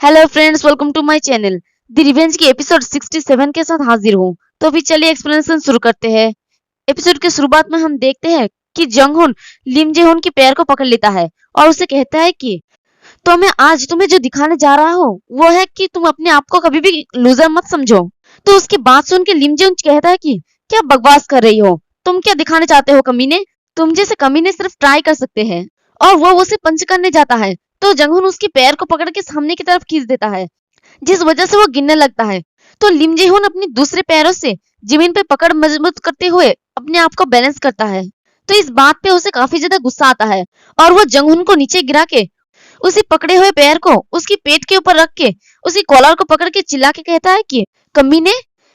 Hello friends, welcome to my channel. The revenge की episode 67 के साथ हाजिर हूँ। तो अभी चलिए एक्सप्लेनेशन शुरू करते हैं। एपिसोड की शुरुआत में हम देखते हैं कि जंग हुन लिम जे हुन के पैर को पकड़ लेता है और उसे कहता है कि तो मैं आज तुम्हें जो दिखाने जा रहा हूँ वो है कि तुम अपने आप को कभी भी लूजर मत समझो। तो उसकी बात सुन के लिम जे हुन कहता है कि क्या बकवास कर रही हो, तुम क्या दिखाने चाहते हो कमीने, तुम जैसे कमीने सिर्फ ट्राई कर सकते हैं। और वो उसे पंच करने जाता है तो जंगहुन उसके पैर को पकड़ के सामने की तरफ खींच देता है, जिस वजह से वो गिरने लगता है। तो लिम जे-हुन अपने दूसरे पैरों से जमीन पे पकड़ मजबूत करते हुए अपने आप को बैलेंस करता है। तो इस बात पे उसे काफी ज्यादा गुस्सा आता है और वो जंगहुन को नीचे गिरा के उसी पकड़े हुए पैर को उसकी पेट के ऊपर रख के उसी कॉलर को पकड़ के चिल्ला के कहता है कि कमीने,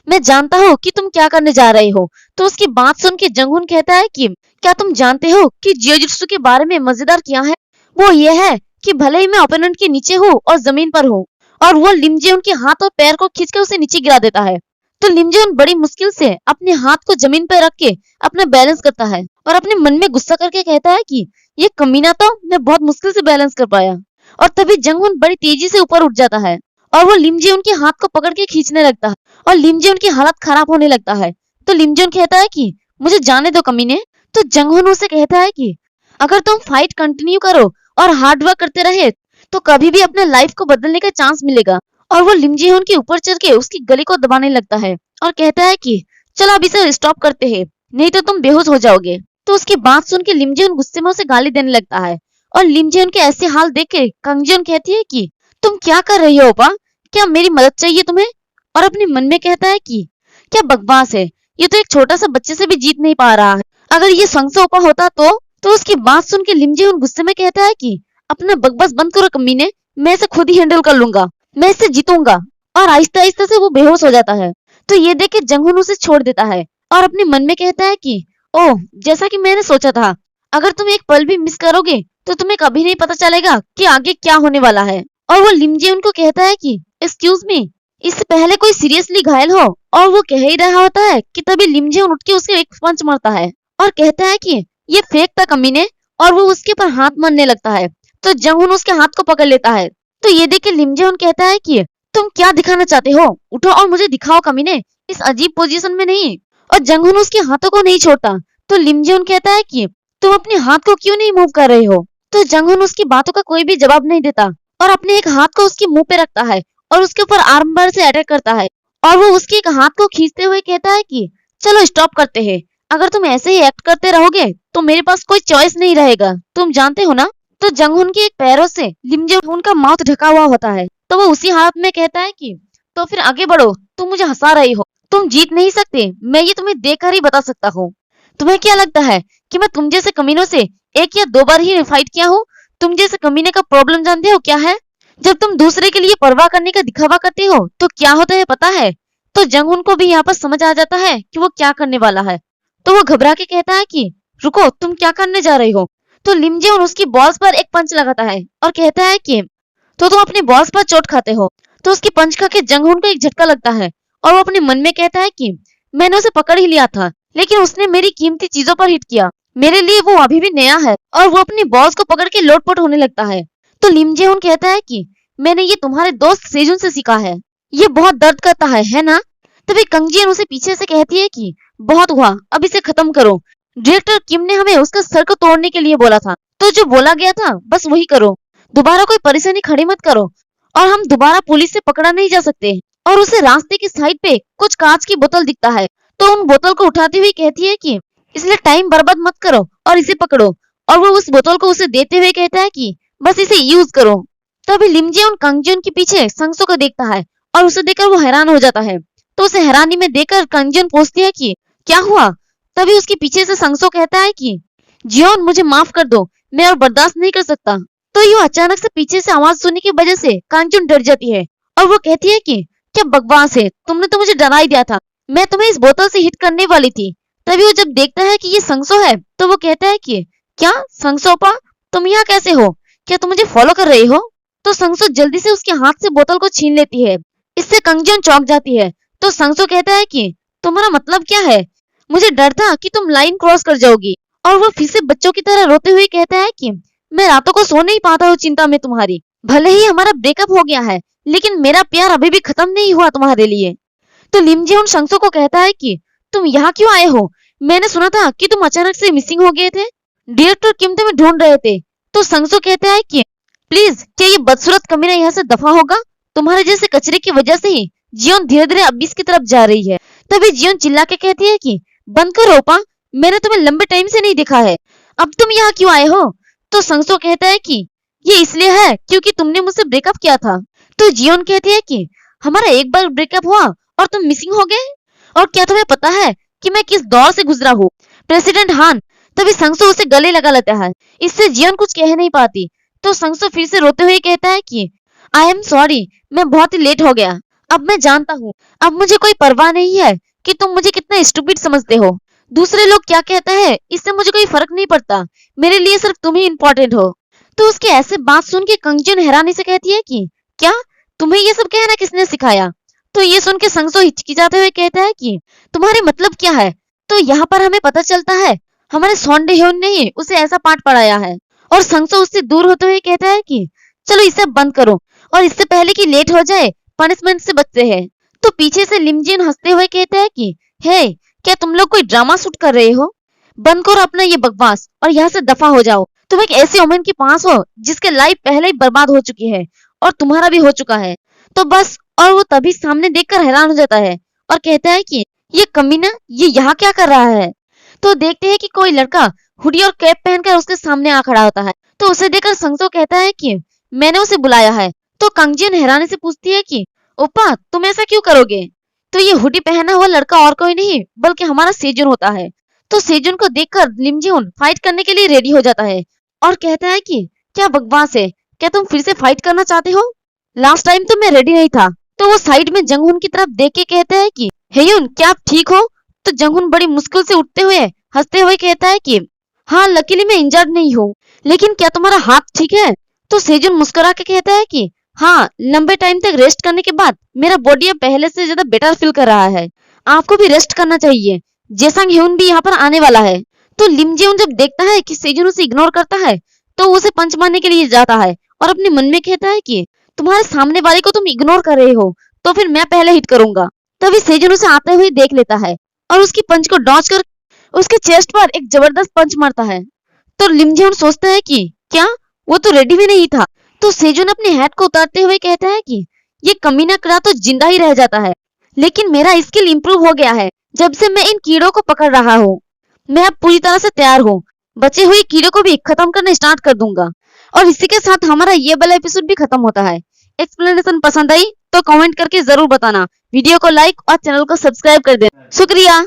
मैं जानता हूँ कि तुम क्या करने जा रहे हो। तो उसकी बात सुन के जंगहुन कहता है कि क्या तुम जानते हो कि जियोजित्सु के बारे में मजेदार क्या है? वो ये है कि भले ही मैं ओपोनेंट के नीचे हूँ और जमीन पर हूँ और वो लिम जे-हुन के हाथ और पैर को खींच के उसे नीचे गिरा देता है। तो लिम जे-हुन बड़ी मुश्किल से अपने हाथ को जमीन पर रख के अपना बैलेंस करता है और अपने मन में गुस्सा करके कहता है कि ये कमीना तो मैं बहुत मुश्किल से बैलेंस कर पाया। और तभी जंगहुन बड़ी तेजी से ऊपर उठ जाता है और वो लिम जे-हुन के हाथ को पकड़ के खींचने लगता है और लिम जे-हुन की हालत खराब होने लगता है। तो लिम जे-हुन कहता है कि मुझे जाने दो कमीने। तो जंगहुन उसे कहता है कि अगर तुम फाइट कंटिन्यू करो और हार्ड वर्क करते रहे तो कभी भी अपने लाइफ को बदलने का चांस मिलेगा। और वो लिम जे-हुन के ऊपर चढ़ के उसकी गले को दबाने लगता है और कहता है कि चलो अब इसे स्टॉप करते हैं, नहीं तो तुम बेहोश हो जाओगे। तो उसकी बात सुन के लिम जे-हुन गुस्से में उसे गाली देने लगता है और लिम जे-हुन के ऐसे हाल देख के कंग जे-हुन कहती है कि तुम क्या कर रही हो ओपा, क्या मेरी मदद चाहिए तुम्हें? और अपने मन में कहता है कि क्या बकवास है, ये तो एक छोटा सा बच्चे से भी जीत नहीं पा रहा है, अगर ये संगसो ओपा होता तो उसकी बात सुन के लिम जे-हुन गुस्से में कहता है कि अपना बकवास बंद करो कमीने, मैं इसे खुद ही हैंडल कर लूंगा, मैं इससे जीतूंगा। और आहिस्ता आहिस्ता से वो बेहोश हो जाता है। तो ये देख के जंगहुन उसे छोड़ देता है और अपने मन में कहता है कि ओह, जैसा कि मैंने सोचा था, अगर तुम एक पल भी मिस करोगे तो तुम्हें कभी नहीं पता चलेगा कि आगे क्या होने वाला है। और वो लिम जे-हुन को कहता है कि एक्सक्यूज मी, इससे पहले कोई सीरियसली घायल हो। और वो कह ही रहा होता है कि तभी लिम जे-हुन उठ के उसे एक पंच मारता है और कहता है कि ये फेक था कमीने, और वो उसके ऊपर हाथ मारने लगता है। तो जंगहुन उसके हाथ को पकड़ लेता है। तो ये देख के लिम जे-हुन कहता है कि तुम क्या दिखाना चाहते हो, उठो और मुझे दिखाओ कमीने, इस अजीब पोजीशन में नहीं। और जंगहुन उसके हाथों को नहीं छोड़ता। तो लिम जे-हुन कहता है कि तुम अपने हाथ को क्यों नहीं मूव कर रहे हो? तो जंगहुन उसकी बातों का कोई भी जवाब नहीं देता और अपने एक हाथ को उसके मुंह पे रखता है और उसके ऊपर आर्म बार से अटैक करता है। और वो उसके एक हाथ को खींचते हुए कहता है कि चलो स्टॉप करते हैं, अगर तुम ऐसे ही एक्ट करते रहोगे तो मेरे पास कोई चॉइस नहीं रहेगा, तुम जानते हो ना। तो जंगहुन के एक पैरों से लिम जे-हुन का माउथ ढका हुआ होता है। तो वो उसी हालत में कहता है कि तो फिर आगे बढ़ो, तुम मुझे हंसा रही हो, तुम जीत नहीं सकते, मैं ये तुम्हें देखकर ही बता सकता हूँ। तुम्हें क्या लगता है कि मैं तुम जैसे कमीनों से एक या दो बार ही फाइट किया हूँ? तुम जैसे कमीने का प्रॉब्लम जानते हो क्या है? जब तुम दूसरे के लिए परवाह करने का दिखावा करते हो तो क्या होता है पता है? तो जंगहुन को भी यहाँ पर समझ आ जाता है कि वो क्या करने वाला है। तो वो घबरा के कहता है कि रुको, तुम क्या करने जा रही हो? तो लिम जे-हुन उसकी बॉल्स पर एक पंच लगाता है और कहता है कि तो तुम अपनी बॉल्स पर चोट खाते हो। तो उसकी पंच खा के जंगहुन को एक झटका लगता है और वो अपने मन में कहता है कि मैंने उसे पकड़ ही लिया था, लेकिन उसने मेरी कीमती चीजों पर हिट किया, मेरे लिए वो अभी भी नया है। और वो अपनी बॉल्स को पकड़ के लोटपोट होने लगता है। तो लिम जे-हुन कहता है कि मैंने ये तुम्हारे दोस्त सेजुन से सीखा है, ये बहुत दर्द करता है ना? तभी कंग जे-इन उसे पीछे से कहती है कि बहुत हुआ, अब इसे खत्म करो, डायरेक्टर किम ने हमें उसका सर को तोड़ने के लिए बोला था, तो जो बोला गया था बस वही करो, दोबारा कोई परेशानी खड़ी मत करो, और हम दोबारा पुलिस से पकड़ा नहीं जा सकते। और उसे रास्ते की साइड पे कुछ कांच की बोतल दिखता है, तो उन बोतल को उठाती हुई कहती है कि इसलिए टाइम बर्बाद मत करो और इसे पकड़ो। और वो उस बोतल को उसे देते हुए कहता है कि बस इसे यूज करो। तभी लिम जे-हुन कंग जे-हुन के पीछे संगसो को देखता है और उसे देखकर वो हैरान हो जाता है। तो उसे हैरानी में देखकर कंग जे-हुन पूछती है कि क्या हुआ? तभी उसके पीछे से संगसो कहता है कि जियोन, मुझे माफ कर दो, मैं और बर्दाश्त नहीं कर सकता। तो यो अचानक से पीछे से आवाज सुनने की वजह से कंग जे-हुन डर जाती है और वो कहती है कि क्या बकवास है, तुमने तो मुझे डरा ही दिया था, मैं तुम्हें इस बोतल से हिट करने वाली थी। तभी वो जब देखता है कि ये संगसो है तो वो कहता है कि क्या संगसोपा, तुम यहाँ कैसे हो, क्या तुम मुझे फॉलो कर रही हो? तो संगसो जल्दी से उसके हाथ से बोतल को छीन लेती है। इससे कंग जे-हुन चौंक जाती है। तो संगसो कहता है कि तुम्हारा मतलब क्या है, मुझे डर था कि तुम लाइन क्रॉस कर जाओगी। और वो फिर से बच्चों की तरह रोते हुए कहता है कि मैं रातों को सो नहीं पाता हूँ चिंता में तुम्हारी, भले ही हमारा ब्रेकअप हो गया है लेकिन मेरा प्यार अभी भी खत्म नहीं हुआ तुम्हारे लिए। तो लिम जे हुन शंसो को कहता है कि तुम यहाँ क्यों आए हो? मैंने सुना था कि तुम अचानक से मिसिंग हो गए थे। डायरेक्टर किम तुम्हें ढूंढ रहे थे। तो शंसो कहता है कि प्लीज क्या ये बदसूरत कमीना यहाँ से दफा होगा? तुम्हारे जैसे कचरे की वजह से ही जियोन धीरे धीरे अबिस की तरफ जा रही है। तभी जियोन चिल्ला के कहती है कि बंद करो ओपा, मैंने तुम्हें लंबे टाइम से नहीं देखा है, अब तुम यहाँ क्यों आए हो? तो शंसो कहता है कि ये इसलिए है क्योंकि तुमने मुझसे ब्रेकअप किया था। तो जियोन कहती है कि हमारा एक बार ब्रेकअप हुआ और तुम मिसिंग हो गए, और क्या तुम्हें पता है कि मैं किस दौर से गुजरा हूँ? प्रेसिडेंट हान। तभी शंसो उसे गले लगा लेता है। इससे जियोन कुछ कह नहीं पाती। तो शंसो फिर से रोते हुए कहता है कि आई एम सॉरी, मैं बहुत ही लेट हो गया। अब मैं जानता हूँ, अब मुझे कोई परवाह नहीं है कि तुम मुझे कितना स्टूपिड समझते हो। दूसरे लोग क्या कहते हैं इससे मुझे कोई फर्क नहीं पड़ता, मेरे लिए सिर्फ तुम ही इम्पोर्टेंट हो। तो उसके ऐसे बात सुन के कंगजिन हैरानी से कहती है कि क्या तुम्हें ये सब कहना किसने सिखाया? तो ये सुन के शंसो हिचकिचाते हुए कहता है कि तुम्हारे मतलब क्या है? तो यहाँ पर हमें पता चलता है हमारे सोन डे ह्योन ने ही उसे ऐसा पाठ पढ़ाया है। और शंसो उससे दूर होते हुए कहता है कि चलो इसे बंद करो, और इससे पहले कि लेट हो जाए पनिशमेंट से बचते हैं। तो पीछे से लिमजिन हंसते हुए कहता है कि हे, क्या तुम लोग कोई ड्रामा शूट कर रहे हो? बंद करो अपना ये बकवास और यहाँ से दफा हो जाओ। तुम एक ऐसे वुमन के पास हो जिसके लाइफ पहले ही बर्बाद हो चुकी है, और तुम्हारा भी हो चुका है। तो बस, और वो तभी सामने देखकर हैरान हो जाता है और कहता है कि ये कमीना ये यहाँ क्या कर रहा है? तो देखते हैं कि कोई लड़का हुडी और कैप पहनकर उसके सामने आ खड़ा होता है। तो उसे देखकर शंसो कहता है कि मैंने उसे बुलाया है। तो कंगजिन हैरानी से पूछती है कि ओपा तुम ऐसा क्यों करोगे? तो ये हुडी पहना हुआ लड़का और कोई नहीं बल्कि हमारा सेजुन होता है। तो सेजुन को देखकर लिम जे हुन फाइट करने के लिए रेडी हो जाता है और कहता है कि क्या बकवास है, क्या तुम फिर से फाइट करना चाहते हो? लास्ट टाइम तो मैं रेडी नहीं था। तो वो साइड में जंगहुन की तरफ देख के कहता है कि हेयुन क्या आप ठीक हो? तो जंगहुन बड़ी मुश्किल से उठते हुए हंसते हुए कहता है कि हाँ, लकीली मैं इंजर्ड नहीं हूँ, लेकिन क्या तुम्हारा हाथ ठीक है? तो सेजुन मुस्कुरा के कहता है कि हाँ, लंबे टाइम तक रेस्ट करने के बाद मेरा बॉडी अब पहले से ज्यादा बेटर फील कर रहा है। आपको भी रेस्ट करना चाहिए। जेसंग ह्यून भी यहाँ पर आने वाला है। तो लिम जे हुन जब देखता है कि सेजुन उसे इग्नोर करता है तो उसे पंच मारने के लिए जाता है और अपने मन में कहता है कि तुम्हारे सामने वाले को तुम इग्नोर कर रहे हो तो फिर मैं पहले हिट करूंगा। तभी सेजुन उसे आते हुए देख लेता है और उसकी पंच को डॉज कर उसके चेस्ट पर एक जबरदस्त पंच मारता है। तो लिम जे हुन सोचता है कि क्या वो तो रेडी भी नहीं था। तो सेजुन अपने हैट को उतारते हुए कहता है कि ये कमीना कड़ा तो जिंदा ही रह जाता है, लेकिन मेरा स्किल इंप्रूव हो गया है जब से मैं इन कीड़ों को पकड़ रहा हूँ। मैं अब पूरी तरह से तैयार हूँ, बचे हुए कीड़ों को भी खत्म करना स्टार्ट कर दूंगा। और इसी के साथ हमारा ये वाला एपिसोड भी खत्म होता है। एक्सप्लेनेशन पसंद आई तो कमेंट करके जरूर बताना, वीडियो को लाइक और चैनल को सब्सक्राइब कर देना। शुक्रिया।